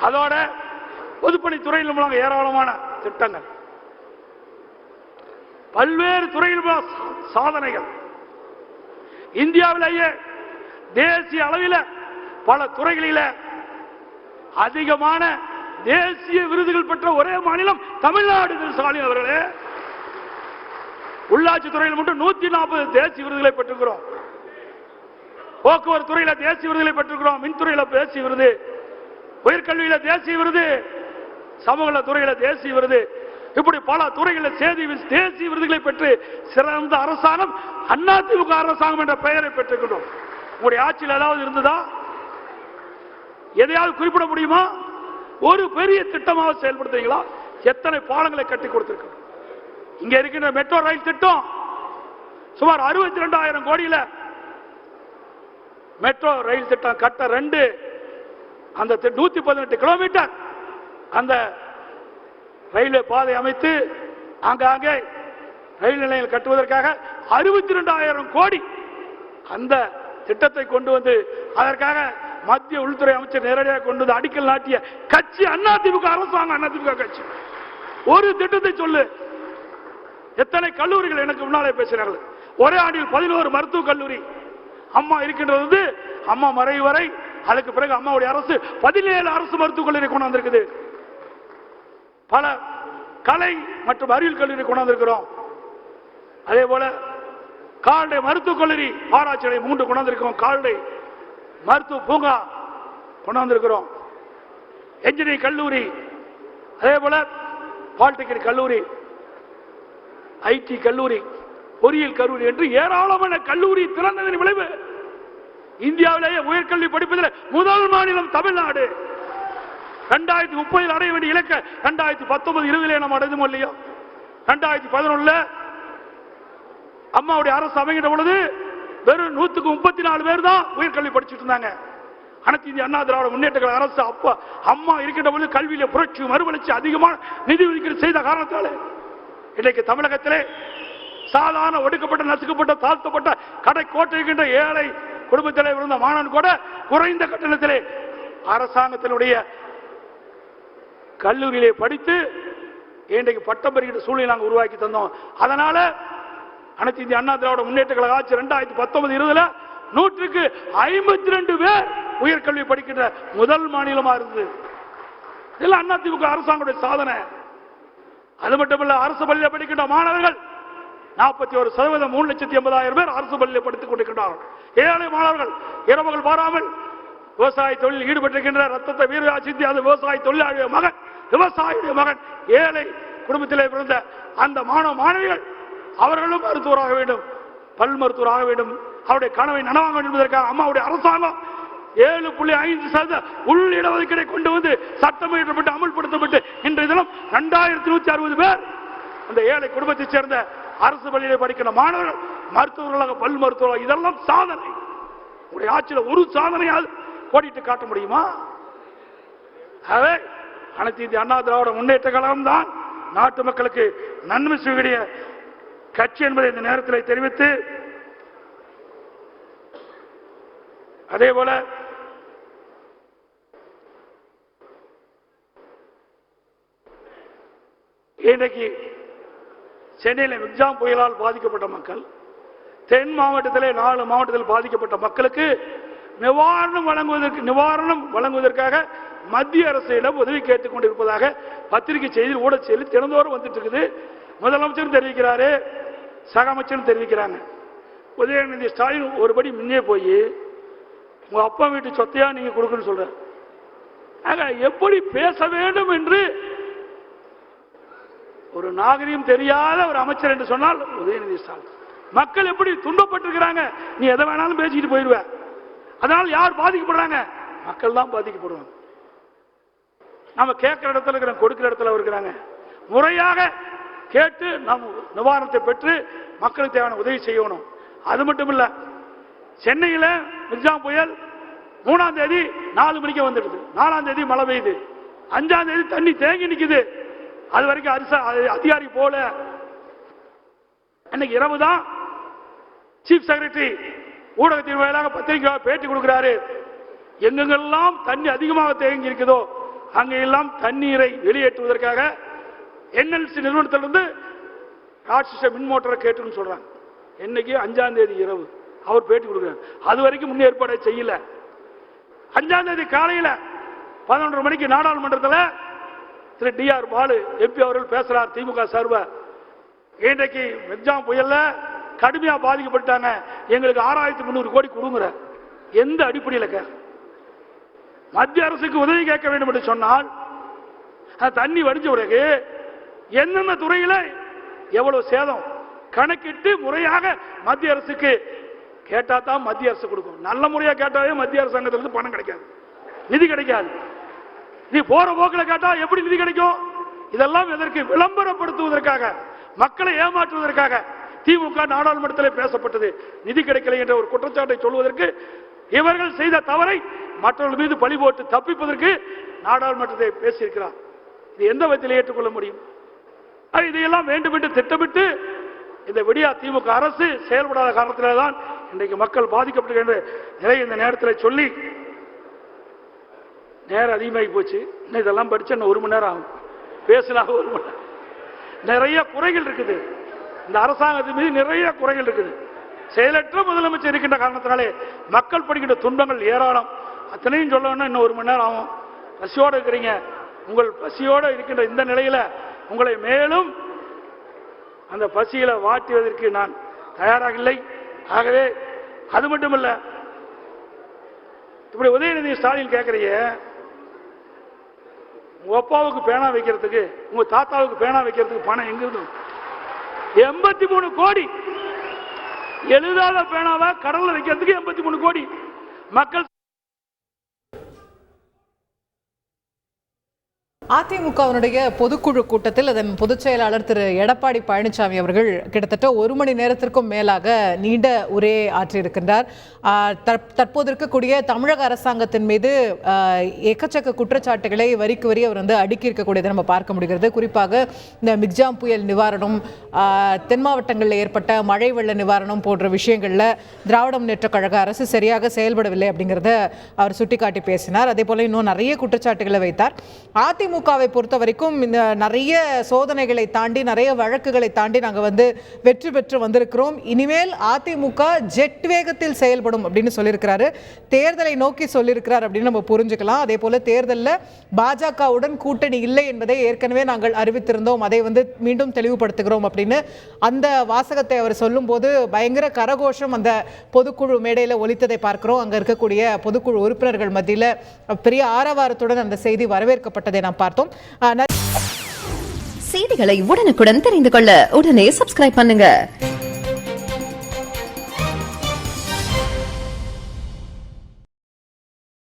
அதோட பொதுப்பணித்துறையில் மூலம் ஏராளமான திட்டங்கள், பல்வேறு துறையில் சாதனைகள். இந்தியாவிலேயே தேசிய அளவில் பல துறைகளில் அதிகமான தேசிய விருதுகள் பெற்ற ஒரே மாநிலம் தமிழ்நாடு. ஸ்டாலின் அவர்களே, உள்ளாட்சி துறையில் மட்டும் 140 தேசிய விருதுகளை பெற்றிருக்கிறோம். போக்குவரத்து துறையில் தேசிய விருதுகளை பெற்றிருக்கிறோம். மின்துறையில் தேசிய விருது, உயர்கல்வியில் தேசிய விருது, சமூக துறையில் தேசிய விருது, இப்படி பல துறைகளில் தேசிய விருதுகளை பெற்று சிறந்த அரசாங்கம் அதிமுக அரசாங்கம் என்ற பெயரை பெற்றிருக்கிறோம். உங்களுடைய ஆட்சியில் ஏதாவது இருந்ததா? எதையாவது குறிப்பிட முடியுமா? ஒரு பெரிய திட்டமாக செயல்படுத்துறீங்களா? எத்தனை பாலங்களை கட்டி கொடுத்திருக்கிறோம். இங்க இருக்கின்ற மெட்ரோ ரயில் திட்டம் சுமார் 62,000 கோடியில மெட்ரோ ரயில் திட்டம் கட்ட 2 அந்த 118 கிலோமீட்டர் அந்த ரயில்வே பாதை அமைத்து ஆங்காங்கே ரயில் நிலையம் கட்டுவதற்காக 62,000 கோடி அந்த திட்டத்தை கொண்டு வந்து அதற்காக மத்திய உள்துறை அமைச்சர் நேரடியாக கொண்டு வந்து அடிக்கல் நாட்டிய கட்சி அதிமுக அரசாங்கம். அதிமுக கட்சி ஒரு திட்டத்தை சொல்லு. எத்தனை கல்லூரிகள் எனக்கு முன்னாலே பேசினார்கள். ஒரே ஆண்டில் 11 மருத்துவக் கல்லூரி அம்மா இருக்கின்றது. அம்மா மறைவு வரை அதுக்கு பிறகு அம்மாவுடைய அரசு 17 அரசு மருத்துவக் கல்லூரி கொண்டு வந்திருக்குது. பல கலை மற்றும் அறிவியல் கல்லூரி கொண்டு வந்திருக்கிறோம். அதே போல கால்நடை மருத்துவக் கல்லூரி ஆராய்ச்சி நிலையம் 3 கொண்டு வந்திருக்கிறோம். கால்நடை மருத்துவ பூங்கா கொண்டு வந்திருக்கிறோம். என்ஜினியரிங் கல்லூரி, அதே போல பாலிடெக்னிக் கல்லூரி, ஐடி கல்லூரி, பொறியியல் கல்லூரி என்று ஏராளமான கல்லூரி திறந்ததன் விளைவு இந்தியாவிலேயே உயர்கல்வி படிப்பதில் முதல் மாநிலம் தமிழ்நாடு. 2030 அடைய வேண்டிய இலக்க 2019-20 நம்ம அடைந்தோம் இல்லையோ? 2011 அம்மாவுடைய அரசு அமைகின்ற பொழுது வெறும் 134 பேர் தான் உயர்கல்வி படிச்சுட்டு இருந்தாங்க. அனைத்து இந்திய அண்ணா திராவிட முன்னேற்ற கழக அரசு அப்ப அம்மா இருக்கின்ற பொழுது கல்வியில புரட்சி மறுவளர்ச்சி அதிகமான நிதி ஒதுக்கீடு செய்த காரணத்தால் இன்றைக்கு தமிழகத்திலே சாதாரண ஒடுக்கப்பட்ட நசுக்கப்பட்ட தாழ்த்தப்பட்ட கடை கோட்டை இருக்கின்ற ஏழை குடும்பத்திலே இருந்த மாணவன் கூட குறைந்த கட்டணத்திலே அரசாங்கத்தினுடைய கல்லூரியிலே படித்து இன்றைக்கு பட்டம் பெறுகின்ற சூழ்நிலை நாங்கள் உருவாக்கி தந்தோம். அதனால அனைத்து இந்திய அண்ணா திராவிட முன்னேற்ற கழக ஆட்சி 2019-20 100க்கு 52 பேர் உயர்கல்வி படிக்கின்ற முதல் மாநிலமா இருந்தது. இதெல்லாம் அதிமுக அரசாங்கத்துடைய சாதனை. அது மட்டுமல்ல, அரசு பள்ளியில் படிக்கின்ற மாணவர்கள் 41%, 3,80,000 பேர் அரசு பள்ளியில் படித்துக் கொண்டிருக்கிறார்கள். ஏழை மாணவர்கள் இரவுகள் பாராமல் விவசாய தொழில் ஈடுபட்டிருக்கின்ற ரத்தத்தை வீர சிந்தி அந்த விவசாய தொழிலாளிய மகன், விவசாயியுடைய மகன், ஏழை குடும்பத்திலே பிறந்த அந்த மாணவ மாணவிகள் அவர்களும் மருத்துவராக வேண்டும், பல் மருத்துவராக வேண்டும், அவருடைய கனவை நனவாங்க வேண்டும் என்பதற்காக அம்மாவுடைய அரசாங்கம் 7.5% உள் இடஒதுக்கீடை கொண்டு வந்து சட்டம் இயற்றப்பட்டு அமல்படுத்தப்பட்டு இன்றைய தினம் 2160 பேர் அந்த ஏழை குடும்பத்தைச் சேர்ந்த அரசு பள்ளியிலே படிக்கிற மாணவர்கள் மருத்துவர்களாக பல் மருத்துவர்களாக. இதெல்லாம் சாதனை. உடைய ஆட்சியில் ஒரு சாதனையால் கோடிட்டு காட்ட முடியுமா? ஆகவே அனைத்து இந்திய அண்ணா திராவிட முன்னேற்ற கழகம் தான் நாட்டு மக்களுக்கு நன்மை செய்யக்கூடிய கட்சி என்பதை இந்த நேரத்தில் தெரிவித்து, அதே போல இன்றைக்கு சென்னையில் மிக்ஜாம் புயலால் பாதிக்கப்பட்ட மக்கள், தென் மாவட்டத்திலே 4 மாவட்டத்தில் பாதிக்கப்பட்ட மக்களுக்கு நிவாரணம் வழங்குவதற்காக மத்திய அரசிடம் உதவி கேட்டுக் கொண்டிருப்பதாக பத்திரிகை செய்தி ஊடக செய்தி தினந்தோறும் வந்துட்டு இருக்குது. முதலமைச்சரும் தெரிவிக்கிறாரு, சக அமைச்சரும் தெரிவிக்கிறாங்க. உதயநிதி ஸ்டாலின் ஒருபடி முன்னே போய் உங்க அப்பா வீட்டு சொத்தையா நீங்க கொடுக்கணும்னு சொல்ற. எப்படி பேச வேண்டும் என்று ஒரு நாகரிகம் தெரியாத ஒரு அமைச்சர் என்று சொன்னால் உதயநிதி ஸ்டாலின். மக்கள் எப்படி துன்பப்பட்டிருக்கிறாங்க, நீ எதை வேணாலும் பேசிட்டு போயிடுவ. அதனால் யார் பாதிக்கப்படுறாங்க? மக்கள் தான் பாதிக்கப்படுவாங்க. நம்ம கேட்கிற இடத்துல இருக்கிற, கொடுக்கிற இடத்துல இருக்கிறாங்க. முறையாக கேட்டு நாம் நிவாரணத்தை பெற்று மக்களுக்கு தேவையான உதவி செய்யணும். அது மட்டும் இல்ல, சென்னையில் மிக்ஜாம் புயல் 3ஆம் தேதி 4 மணிக்கு வந்துடுது, 4ஆம் தேதி மழை பெய்யுது, 5ஆம் தேதி தண்ணி தேங்கி நிக்குது. அது வரைக்கும் அதிகாரி போல. அன்னைக்கு இரவு தான் சீஃப் செக்ரட்டரி ஊடகத்தின் வாயிலாக பத்திரிகை பேட்டி கொடுக்கிறாரு. எங்கெங்கெல்லாம் தண்ணி அதிகமாக தேங்கி இருக்குதோ அங்கெல்லாம் தண்ணீரை வெளியேற்றுவதற்காக NLC நிறுவனத்திலிருந்து ராட்சச மின் மோட்டரை கேட்டுன்னு சொல்றாங்க. என்னைக்கு 5ஆம் தேதி இரவு அவர் பேட்டி கொடுக்கிறார். அது வரைக்கும் முன்னேற்பாடு செய்யல. 5ஆம் தேதி காலையில 11:30 மணிக்கு நாடாளுமன்றத்தில் திரு DR பாலு MP அவர்கள் பேசுறார். திமுக சார்பா இன்றைக்கு மிக்ஜாம் புயல்ல கடுமையா பாதிக்கப்பட்டாங்க, எங்களுக்கு 6300 கோடி கொடுங்கிற எந்த அடிப்படையில் மத்திய அரசுக்கு உதவி கேட்க வேண்டும் என்று சொன்னால் தண்ணி வடிஞ்ச பிறகு என்னென்ன துறையில எவ்வளவு சேதம் கணக்கிட்டு முறையாக மத்திய அரசுக்கு கேட்டா தான் மத்திய அரசு கொடுக்கும். நல்ல முறையா கேட்டாலே மத்திய அரசாங்கத்திலிருந்து பணம் கிடைக்காது, நிதி கிடைக்காது. நீ போற போக்கில் கேட்டா எப்படி நிதி கிடைக்கும்? இதெல்லாம் எதற்கு? விளம்பரப்படுத்துவதற்காக, மக்களை ஏமாற்றுவதற்காக திமுக நாடாளுமன்றத்தில் பேசப்பட்டது. நிதி கிடைக்கல என்ற ஒரு குற்றச்சாட்டை சொல்வதற்கு, இவர்கள் செய்த தவறை மற்றவர்கள் மீது பழி போட்டு தப்பிப்பதற்கு நாடாளுமன்றத்தை பேசியிருக்கிறார். இது எந்த விதத்தில் ஏற்றுக்கொள்ள முடியும்? இதையெல்லாம் வேண்டும் என்று திட்டமிட்டு இந்த விடியா திமுக அரசு செயல்படாத காரணத்தில்தான் இன்றைக்கு மக்கள் பாதிக்கப்படுகின்ற நிலை இந்த நேரத்தில் சொல்லி, நேரம் அதிகமாகி போச்சு. இதெல்லாம் படிச்ச 1 மணி நேரம் ஆகும், பேசலாம் 1 மணி நேரம். நிறைய குறைகள் இருக்குது, இந்த அரசாங்கத்தின் மீது நிறைய குறைகள் இருக்குது. செயலற்ற முதலமைச்சர் இருக்கின்ற காரணத்தினாலே மக்கள் படுகின்ற துன்பங்கள் ஏராளம். அத்தனையும் சொல்லணும்னா இன்னும் 1 மணி நேரம் ஆகும். பசியோடு இருக்கிறீங்க, உங்கள் பசியோடு இருக்கின்ற இந்த நிலையில உங்களை மேலும் அந்த பசியில வாட்டுவதற்கு நான் தயாராக இல்லை. ஆகவே அது மட்டுமல்ல, இப்படி உதயநிதி ஸ்டாலின் கேட்கறீங்க, உங்க அப்பாவுக்கு பேனா வைக்கிறதுக்கு, உங்க தாத்தாவுக்கு பேனா வைக்கிறதுக்கு பணம் எங்க இருந்து? 83 கோடி. எழுதாத பேனாவை கடல்ல வைக்கிறதுக்கு 83 கோடி. மக்கள் அதிமுகவினுடைய பொதுக்குழு கூட்டத்தில் அதன் பொதுச் செயலாளர் திரு எடப்பாடி பழனிசாமி அவர்கள் கிட்டத்தட்ட 1 மணி நேரத்திற்கும் மேலாக நீண்ட உரை ஆற்றியிருக்கின்றார். தற்போது இருக்கக்கூடிய தமிழக அரசாங்கத்தின் மீது எக்கச்சக்க குற்றச்சாட்டுகளை வரிக்கு வரி அவர் அடுக்கி இருக்கக்கூடியதை நம்ம பார்க்க முடிகிறது. குறிப்பாக இந்த மிக்ஜாம் புயல் நிவாரணம், தென் மாவட்டங்களில் ஏற்பட்ட மழை வெள்ள நிவாரணம் போன்ற விஷயங்களில் திராவிட முன்னேற்ற கழக அரசு சரியாக செயல்படவில்லை அப்படிங்கிறத அவர் சுட்டிக்காட்டி பேசினார். அதே போல இன்னும் நிறைய குற்றச்சாட்டுகளை வைத்தார். அதிமுகவை பொறுத்த வரைக்கும் இந்த நிறைய சோதனைகளை தாண்டி, நிறைய வழக்குகளை தாண்டி நாங்கள் வெற்றி பெற்று வந்திருக்கிறோம். இனிமேல் அதிமுக ஜெட் வேகத்தில் செயல்படும் அப்படின்னு சொல்லியிருக்கிறாரு. தேர்தலை நோக்கி சொல்லியிருக்கிறார் அப்படின்னு நம்ம புரிஞ்சுக்கலாம். அதே போல தேர்தலில் பாஜகவுடன் கூட்டணி இல்லை என்பதை ஏற்கனவே நாங்கள் அறிவித்திருந்தோம், அதை மீண்டும் தெளிவுபடுத்துகிறோம் அப்படின்னு அந்த வாசகத்தை அவர் சொல்லும் போது பயங்கர கரகோஷம் அந்த பொதுக்குழு மேடையில் ஒலித்ததை பார்க்கிறோம். அங்க இருக்கக்கூடிய பொதுக்குழு உறுப்பினர்கள் மத்தியில் பெரிய ஆரவாரத்துடன் அந்த செய்தி வரவேற்கப்பட்டதை நாம் பார்த்தோம். செய்திகளை உடனுக்குடன் தெரிந்து கொள்ள உடனே சப்ஸ்கிரைப் பண்ணுங்க.